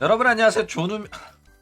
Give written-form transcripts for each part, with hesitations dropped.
여러분 안녕하세요.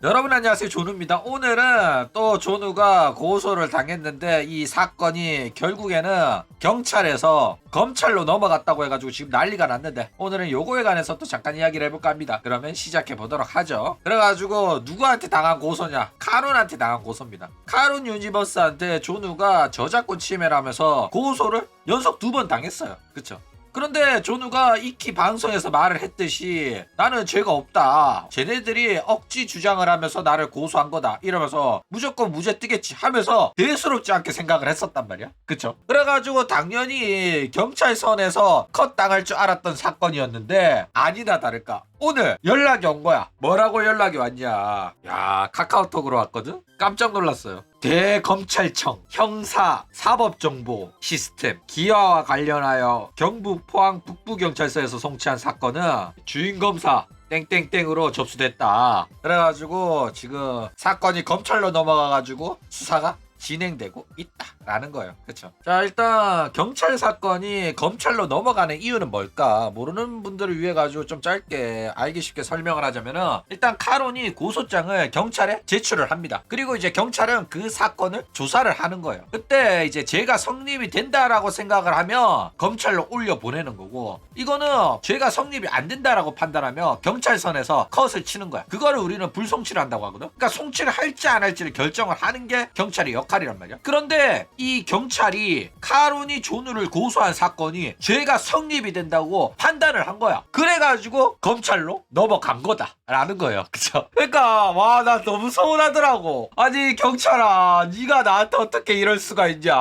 여러분 안녕하세요. 존우입니다. 오늘은 또 존우가 고소를 당했는데 이 사건이 결국에는 경찰에서 검찰로 넘어갔다고 해가지고 지금 난리가 났는데 오늘은 요거에 관해서 또 잠깐 이야기를 해볼까 합니다. 그러면 시작해 보도록 하죠. 그래가지고 누구한테 당한 고소냐? 카론한테 당한 고소입니다. 카론 유니버스한테 존우가 저작권 침해라면서 고소를 연속 2번 당했어요. 그쵸? 그런데 존우가 익히 방송에서 말을 했듯이 나는 죄가 없다, 쟤네들이 억지 주장을 하면서 나를 고소한 거다 이러면서 무조건 무죄 뜨겠지 하면서 대수롭지 않게 생각을 했었단 말이야. 그쵸? 그래가지고 당연히 경찰선에서 컷 당할 줄 알았던 사건이었는데 아니나 다를까 오늘 연락이 온 거야. 뭐라고 연락이 왔냐? 야, 카카오톡으로 왔거든? 깜짝 놀랐어요. 대검찰청 형사 사법정보 시스템 기화와 관련하여 경북 포항 북부경찰서에서 송치한 사건은 주인검사 땡땡땡으로 접수됐다. 그래가지고 지금 사건이 검찰로 넘어가가지고 수사가 진행되고 있다라는 거예요. 그쵸? 자, 일단 경찰 사건이 검찰로 넘어가는 이유는 뭘까? 모르는 분들을 위해 가지고 좀 짧게 알기 쉽게 설명을 하자면은 일단 카론이 고소장을 경찰에 제출을 합니다. 그리고 이제 경찰은 그 사건을 조사를 하는 거예요. 그때 이제 죄가 성립이 된다라고 생각을 하면 검찰로 올려 보내는 거고, 이거는 죄가 성립이 안 된다라고 판단하면 경찰선에서 컷을 치는 거야. 그거를 우리는 불송치를 한다고 하거든. 그러니까 송치를 할지 안 할지를 결정을 하는 게 경찰의 역할이란 말이야. 그런데 이 경찰이 카론이 존우를 고소한 사건이 죄가 성립이 된다고 판단을 한 거야. 그래가지고 검찰로 넘어간 거다 라는 거예요. 그쵸? 그러니까 와, 나 너무 서운하더라고. 아니 경찰아, 네가 나한테 어떻게 이럴 수가 있냐.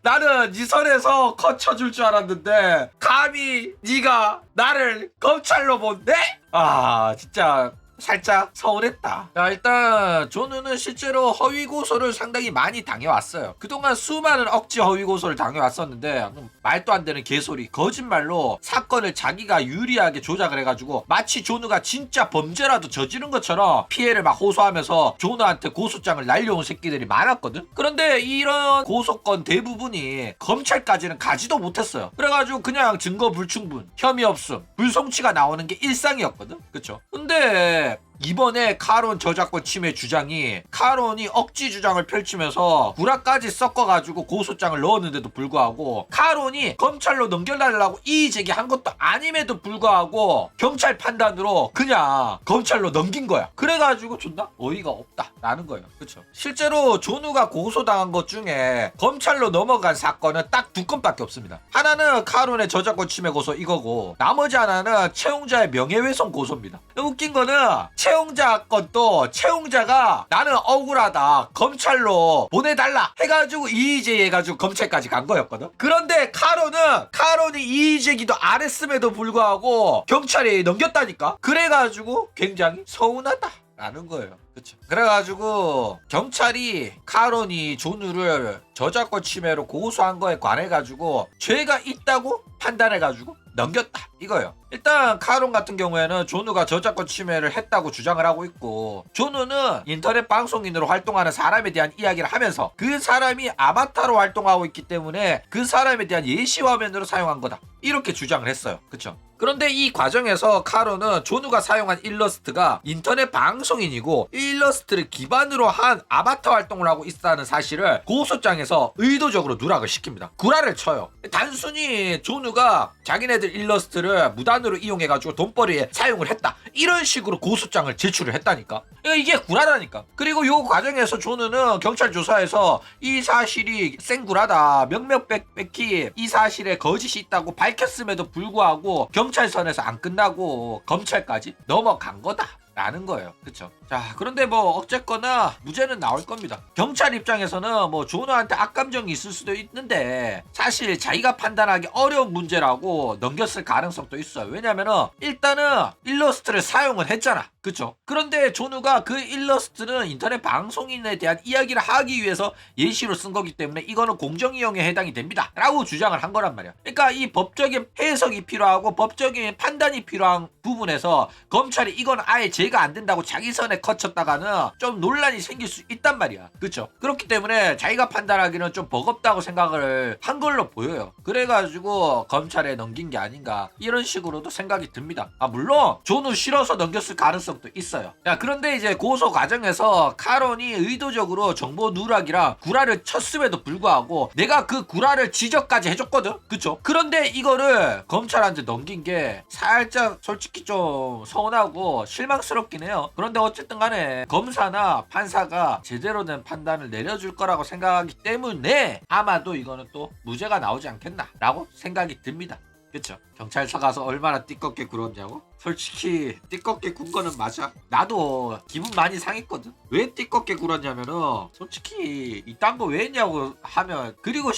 나는 네 선에서 컷 쳐줄 줄 알았는데 감히 네가 나를 검찰로 본대? 아, 진짜 살짝 서운했다. 자, 일단 존우는 실제로 허위 고소를 상당히 많이 당해왔어요. 그동안 수많은 억지 허위 고소를 당해왔었는데 말도 안 되는 개소리, 거짓말로 사건을 자기가 유리하게 조작을 해가지고 마치 존우가 진짜 범죄라도 저지른 것처럼 피해를 막 호소하면서 존우한테 고소장을 날려온 새끼들이 많았거든. 그런데 이런 고소건 대부분이 검찰까지는 가지도 못했어요. 그래가지고 그냥 증거 불충분, 혐의 없음, 불송치가 나오는 게 일상이었거든. 그쵸? 근데 이번에 카론 저작권 침해 주장이 카론이 억지 주장을 펼치면서 구라까지 섞어가지고 고소장을 넣었는데도 불구하고 카론이 검찰로 넘겨달라고 이의 제기한 것도 아님에도 불구하고 경찰 판단으로 그냥 검찰로 넘긴 거야. 그래가지고 존나 어이가 없다라는 거예요. 그쵸? 실제로 존우가 고소당한 것 중에 검찰로 넘어간 사건은 딱 2건밖에 없습니다. 하나는 카론의 저작권 침해 고소 이거고, 나머지 하나는 채용자의 명예훼손 고소입니다. 웃긴 거는 채용자 건도 채용자가 나는 억울하다, 검찰로 보내달라 해가지고 이의제기해가지고 검찰까지 간 거였거든. 그런데 카론이 이의제기도 안 했음에도 불구하고 경찰이 넘겼다니까. 그래가지고 굉장히 서운하다 라는 거예요. 그쵸? 그래가지고 경찰이 카론이 존우를 저작권 침해로 고소한 거에 관해가지고 죄가 있다고 판단해가지고 넘겼다 이거예요. 일단 카론 같은 경우에는 존우가 저작권 침해를 했다고 주장을 하고 있고, 존우는 인터넷 방송인으로 활동하는 사람에 대한 이야기를 하면서 그 사람이 아바타로 활동하고 있기 때문에 그 사람에 대한 예시 화면으로 사용한 거다 이렇게 주장을 했어요. 그쵸? 그런데 이 과정에서 카론은 존우가 사용한 일러스트가 인터넷 방송인이고 일러스트를 기반으로 한 아바타 활동을 하고 있다는 사실을 고소장에서 의도적으로 누락을 시킵니다. 구라를 쳐요. 단순히 존우가 자기네들 일러스트를 무단으로 이용해가지고 돈벌이에 사용을 했다 이런 식으로 고소장을 제출을 했다니까. 이게 구라라니까. 그리고 이 과정에서 존우는 경찰 조사에서 이 사실이 생구라다, 명명백백히 이 사실에 거짓이 있다고 밝혔음에도 불구하고 경찰선에서 안 끝나고 검찰까지 넘어간 거다 라는 거예요. 그쵸? 자, 그런데 뭐 어쨌거나 무죄는 나올 겁니다. 경찰 입장에서는 뭐 존우한테 악감정이 있을 수도 있는데 사실 자기가 판단하기 어려운 문제라고 넘겼을 가능성도 있어요. 왜냐면은 일단은 일러스트를 사용을 했잖아. 그쵸? 그런데 존우가 그 일러스트는 인터넷 방송인에 대한 이야기를 하기 위해서 예시로 쓴 거기 때문에 이거는 공정이용에 해당이 됩니다 라고 주장을 한 거란 말이야. 그러니까 이 법적인 해석이 필요하고 법적인 판단이 필요한 부분에서 검찰이 이건 아예 죄가 안 된다고 자기 선에 거쳤다가는 좀 논란이 생길 수 있단 말이야. 그쵸? 그렇기 때문에 자기가 판단하기는 좀 버겁다고 생각을 한 걸로 보여요. 그래가지고 검찰에 넘긴 게 아닌가 이런 식으로도 생각이 듭니다. 물론 존우 싫어서 넘겼을 가능성 가능성도 있어요. 야, 그런데 이제 고소 과정에서 카론이 의도적으로 정보 누락이랑 구라를 쳤음에도 불구하고 내가 그 구라를 지적까지 해줬거든. 그쵸? 그런데 이거를 검찰한테 넘긴 게 살짝 솔직히 좀 서운하고 실망스럽긴 해요. 그런데 어쨌든 간에 검사나 판사가 제대로 된 판단을 내려줄 거라고 생각하기 때문에 아마도 이거는 또 무죄가 나오지 않겠나 라고 생각이 듭니다. 그쵸? 경찰서 가서 얼마나 띠껍게 굴었냐고? 솔직히 띠껍게 군 거는 맞아. 나도 기분 많이 상했거든. 왜 띠껍게 굴었냐면은 솔직히 이딴 거 왜 했냐고 하면, 그리고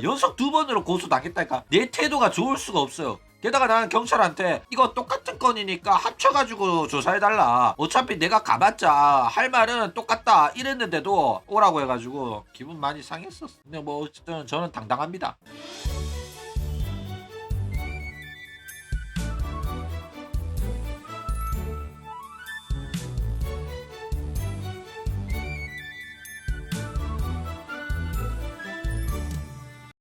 연속 2번으로 고소당했다니까. 내 태도가 좋을 수가 없어요. 게다가 나는 경찰한테 이거 똑같은 건이니까 합쳐가지고 조사해달라, 어차피 내가 가봤자 할 말은 똑같다 이랬는데도 오라고 해가지고 기분 많이 상했었어. 근데 뭐 어쨌든 저는 당당합니다.